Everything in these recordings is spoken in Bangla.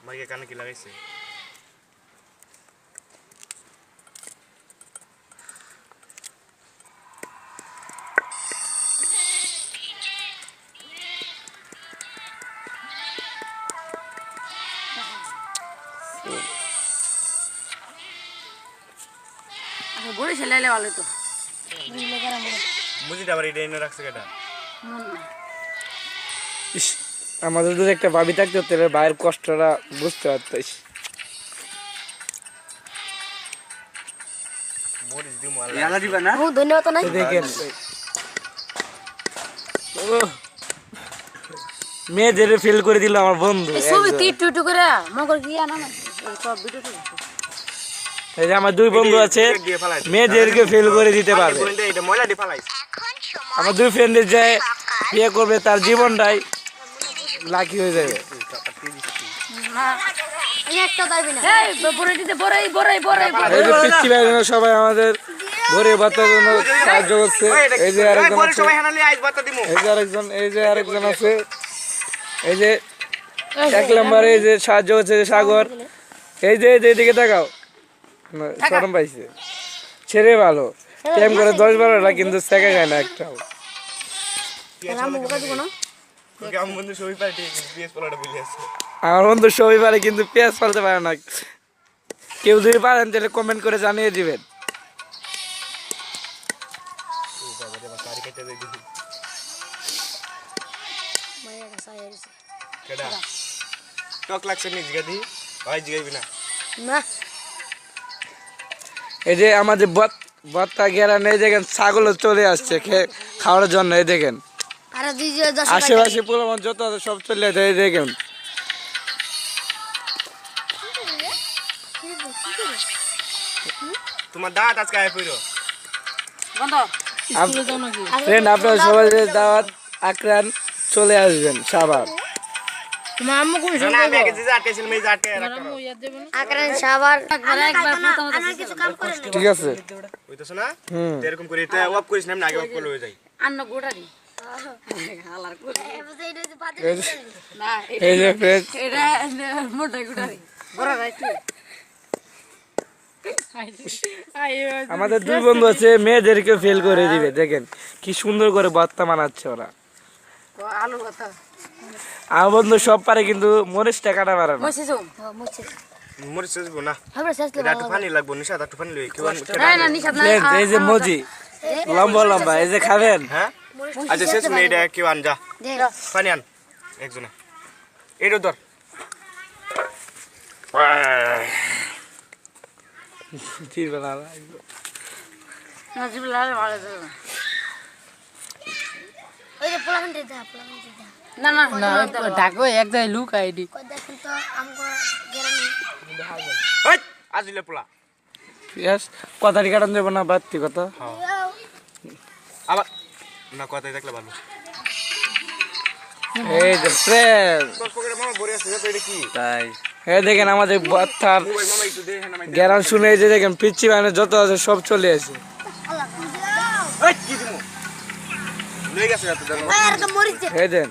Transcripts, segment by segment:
মাইকে কানে কি লাগাইছে? আচ্ছা বড়ি ছেলে ভালো তো বুঝিটা আবার এটা এনে রাখছে কেটা? আমাদের যদি একটা ভাবি থাকতো তাহলে ভাইয়ের কষ্টটা বুঝতে পারতাস। মরিচ দিমু ইয়ালা দিবা না? ও ধন্যবাদ নাই দেখেন মেয়েদের ফেল করে দিল আমার বন্ধু। ছবি টিটু করে মগর গিয়া না সব ভিডিও এই যে আমার দুই বন্ধু আছে মেয়েদেরকে ফেল করে দিতে পারবে। এটা ময়লা দিয়ে ফালাইছে। আমার দুই ফ্রেন্ডের যে বিয়ে করবে তার জীবনটাই লাকি হয়ে যাবে। সবাই আমাদের ভরে বাচ্চার জন্য সাহায্য করছে। এই যে আরেকজন আছে, এই যে আরেকজন আছে, এই যে 1 নম্বরে এই যে সাহায্য করছে সাগর। এই যে এদিকে তাকাও, শরম পাইছে ছেড়ে ভালো প্রেম করে 10-12টা কিন্তু সেকে যায় না একটাও। আমার বন্ধু সবই পারে কিন্তু পেঁয়াজ ফেলতে পারে না। কেউ যদি পারেন তাহলে কমেন্ট করে জানিয়ে দিবেন। এই যে আমাদের বত্তা গেরান, এই দেখেন ছাগল চলে আসছে খাওয়ার জন্য। এই দেখেন আশেপাশে পোলাপান যত আছে সব চলে আসে। এই দেখেন তোমার দাঁত আজকে আয় পড়ো ফ্রেন্ড, আপনারা সবাই দাওয়াত আক্রান চলে আসবেন সাভার। ঠিক আছে এরকম করে এটা অফ করিস না, আগে অফ করলে হয়ে যায়। এই যে ফ্রেন্ড আমাদের দুই বন্ধু আছে মেয়েদেরকে ফেল করে দিবে। দেখেন কি সুন্দর করে ভর্তা বানাচ্ছে ওরা। আমার বন্ধু সব পারে কিন্তু মরিচটা কাটা পারে না। মরিচ শেষবো না, এটা একটু পানি লাগবো। নিশাদ একটু পানি লই। এই যে মজি লম্বা লম্বা, এই যে খাবেন? হ্যাঁ আচ্ছা শেষ নেই, এটা কেউ আন, যা পানি আন একজনে। এইটা ধর। ঢাকো এক জায়গায় লুক আইডি আজিলে পোলা কথাটি কাটান যাবো না, বাড়তি কথা আবার না, কথাই দেখলে ভালো। এই যে ফ্রেন্ড তোর পকেটে মামা ভরে আছে, এটা কি? তাই এই দেখেন আমাদের বাচ্চার গ্যারান শুনে, এই যে দেখেন পিচ্ছি মানে যত আছে সব চলে আসে। এই দেন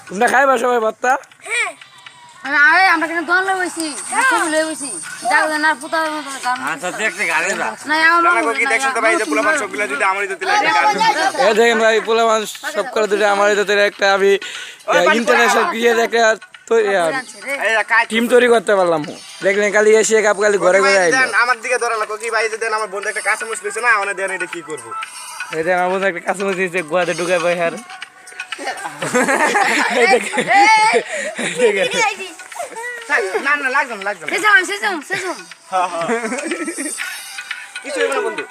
তোমরা খাইবা সবাই ভর্তা? আমরা কিন্তু দোকান লই বইছি ছবি লই বইছি যাও না পুতা আচ্ছা দেখতে গাড়ি না না আমার কি দেখছ তো ভাই, যে পোলা সবগুলা যদি আমারই তো দিলে এই দেখেন ভাই পোলা মানুষ সব করে দিলে আমারই তো একটা আমি ইন্টারন্যাশনাল ক্রিকেট একটা টিম তৈরি করতে পারলাম। দেখলেন কালি এসে কাপ কালি ঘরে ঘরে আইলো। আমার দিকে ধরা লাগো কি ভাই, যে দেন আমার বন্ধু একটা কাঁচা মুছ লইছে না, ওনে দেন এটা কি করব? এই দেন আমার বন্ধু একটা কাঁচা মুছ দিয়েছে গোয়াতে ঢুকাই ভাই। আর না না লাগবে না, লাগবে না, সেজম হ্যাঁ হ্যাঁ কিছু হবে না বন্ধু।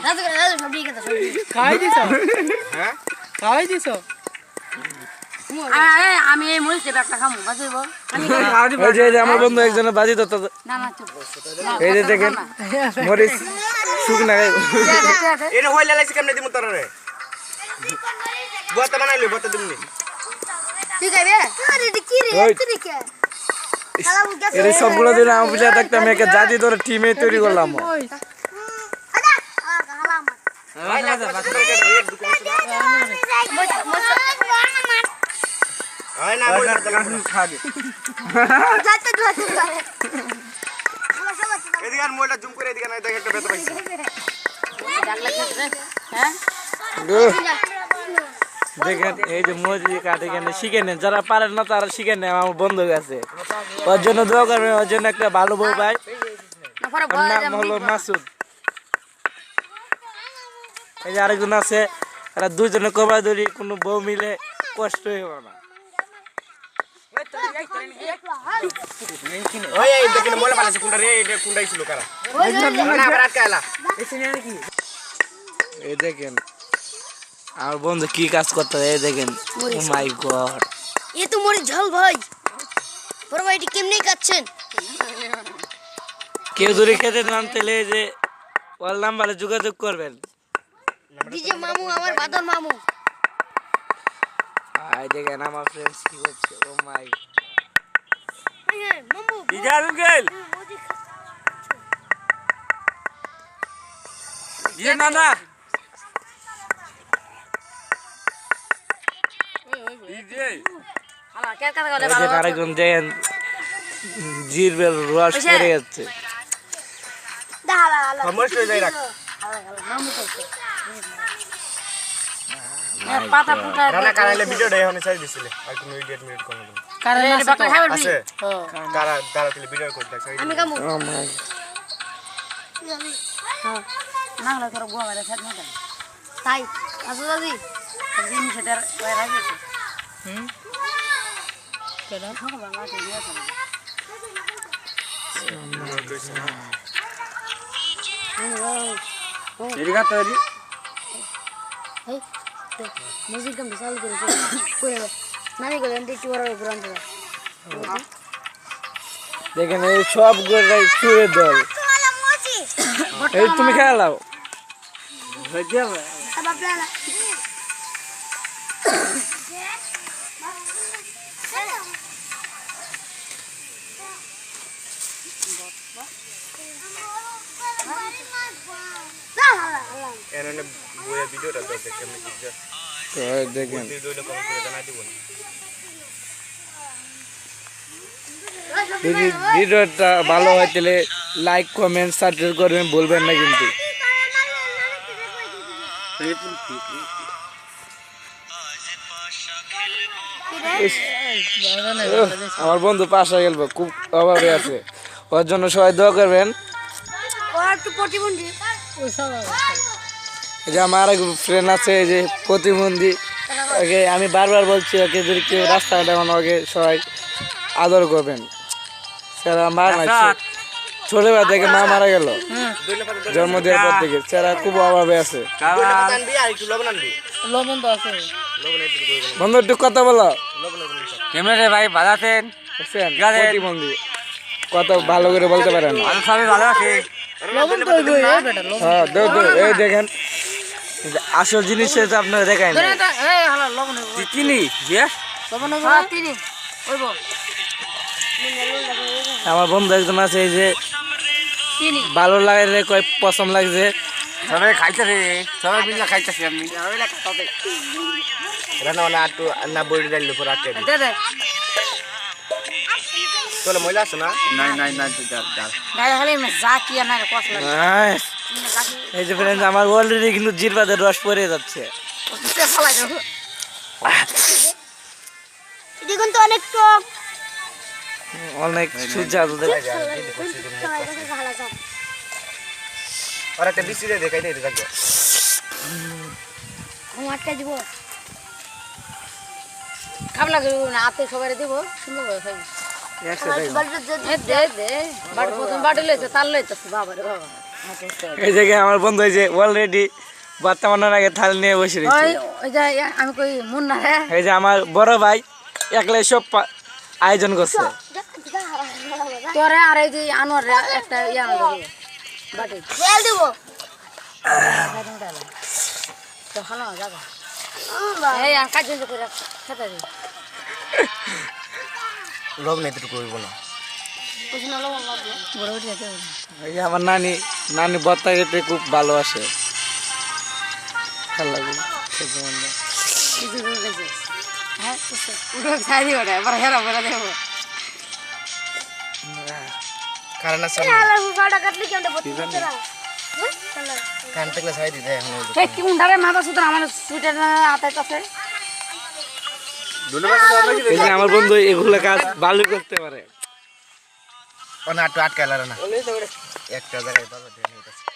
রাজু সব ঠিক আছে সব খাই দিছো? হ্যাঁ খাই দিছো? আমি এই মরিচ একটা খামু বাজইবো এই যে আমার বন্ধু একজনের বাজি ধরত। না না চুপ এই যে দেখেন মরিচ শুকনা এটা হইলে লাইছে কেমনে দিমু তোরে? বতা বানাইলে বতা দিমনি। ঠিক আছে আরে কি রে তুই কে এর সবগুলো দিন আমি বুঝা থাকতাম একে জাতি ধরে টিমে তৈরি করলাম। হয় না বই খাবে এদিকে আর মোবাইলটা জুম করে এদিকে না দেখে একটা ব্যথা পাইছি হ্যাঁ দেখেন এই যে মজুরি কাটে কেন শিখে নেন, যারা পারেন না তারা শিখে নেন। আমার বন্ধু আছে, ওর জন্য দোয়া করবেন, ওর জন্য একটা ভালো বউ পাই। ওর নাম হলো মাসুদ। এই যে আরেকজন আছে, এরা দুজনে কবা ধরি, কোনো বউ মিলে কষ্ট হইব না। ওই এই দেখেন মোবাইল পালাছে কোনটা রে, এটা কোনটাই ছিল কারা না আবার আটকে আলা এই দেখেন আমার বন্ধু কি কাজ করতে, এই দেখেন ও মাই গড, এ তো মরে ঝাল ভাই। বড় ভাই এটি কেমনে কাটছেন? কেউ যদি খেতে নাম তাহলে এই যে ওর নাম্বারে যোগাযোগ করবেন। ডিজে মামু, আমার বাদর মামু। এই দেখেন আমার ফ্রেন্ডস কি করছে, ও মাই মামু ইজাল গেল ইয়ে না না ইজে হালা কে কথা বলে এই যে আরেকজন দেখেন জিরবেল রস করে যাচ্ছে। দাঁড়া হালা সমস্যা হয়ে যায় রাখ পাতা ফুটা রানা কারাইলে ভিডিওটা এখন চাই দিছিলে আর কোনো ইডিয়েট মিনিট কোন কারে বাকা খাবার আছে কারা কারা তুই ভিডিও করে দেখ আমি কামু ও মাই না হলে তোর গোয়া মেরে থাক না তাই আসো দাদি জিনিস এটা ওই রাখছে কেডা খাবার না দিয়ে আছে এদিকে তৈরি এই মিউজিক গান বিশাল করে করে নানি গেলেন একটু বড় গ্রাউন্ড থেকে দেখেন এই সব গোটাই চুরের দল। এই তুমি খেলাও হয়ে যাবে বাবলা এনে বইয়ের ভিডিওটা দেখ কেমন কি যা তো দেখেন ভিডিওটা কমেন্ট করে জানাই দিব যদি ভিডিওটা ভালো হয় তাহলে লাইক কমেন্ট সাবস্ক্রাইব করবেন ভুলবেন না কিন্তু। আমার বন্ধু পাশে গেল, খুব অভাবে আছে, ওর জন্য সবাই দোয়া করবেন। ও একটু প্রতিবন্ধী এই যে আমার এক ফ্রেন্ড আছে, এই যে প্রতিবন্ধী, ওকে আমি বারবার বলছি ওকে যদি কেউ রাস্তাঘাটে এখন ওকে সবাই আদর করবেন। স্যার মার নাই, ছোটবেলা থেকে মা মারা গেল জন্ম দেওয়ার পর থেকে, স্যার খুব অভাবে আছে। আনবি আর একটু লবণ আনবি লবণ তো আছে লবণ একটু করে দেন বন্ধু একটু কথা বলো, লবণ লবণ কেমনে ভাই ভালো আছেন? বুঝছেন? প্রতিবন্ধী কত ভালো করে বলতে পারেন না। ভালো সবাই ভালো আছে লবণ তো হইবই এ বেটা লবণ হ্যাঁ এই দেখেন এই যে আসল জিনিস আপনারা দেখায় না। এই হালা লবণ হইবো তুই চিনি ইয়ে লবণ হইবো হ্যাঁ তিনি হইবো আমার বন্ধু একজন আছে, এই যে তিনি ভালো লাগে কয় পছন্দ লাগছে, সবাই খাইতেছে, সবাই মিলে খাইতেছি আমি রানা না একটু না বইটা দিলে পর আটকে দিই দে দে তোলে মজা আছে না নাই নাই নাই তুই যা যা গায়ে খালি যা কি না কস লাগে আহ, এই যে ফ্রেন্ড আমার অলরেডি কিন্তু জিরবাদের রস পড়ে যাচ্ছে। তে ফালাই দাও দেখুন তো অনেক টক অনেক সুজাত আর একটা বিসি দে দেখাই দে থাকবে আটকা দিব খাবলা গো না আতে সবারে দেব সুন্দর ভাবে খাই এ দে দে বাট প্রথম বাটি লইছে তার লইছে বাবা রে বাবা এই জায়গায় আমার বন্ধু হয়েছে অলরেডি বর্তমানের আগে থাল নিয়ে বসে ওই রয়েছে। ওই যে আমি কই মুন্না রে এই যে আমার বড় ভাই একলাই সব আয়োজন করছে। তোরে আর এই যে আনোয়ার রে একটা ইয়ান দেব বাটি তেল দিব তো হলো যাবা এই আর কাজ করে খেতে দে লবণ একটু করব না বুঝনা লবণ লাগবে বড় উঠে যেতে এই যে আমার নানি ভর্তা খেতে খুব ভালোবাসে, ভালো লাগে খেতে মন্দ। কিছু দূর গেছে হ্যাঁ উঠে ছাই দিও না এবার হেরা বেরা দেবো কারণ আছে আলার ফুফাটা কাটলি কেমন বলতে তোরা কান থেকে ছাই দিতে এখন ওই এই কি উন্ডারে মাথা সুতরা আমার সুইটার আতাইতাছে এই যে আমার বন্ধু এগুলো কাজ ভালো করতে পারে অনেক আটকাইলার না একটা জায়গায় বাবা ধ্যান হইতাছে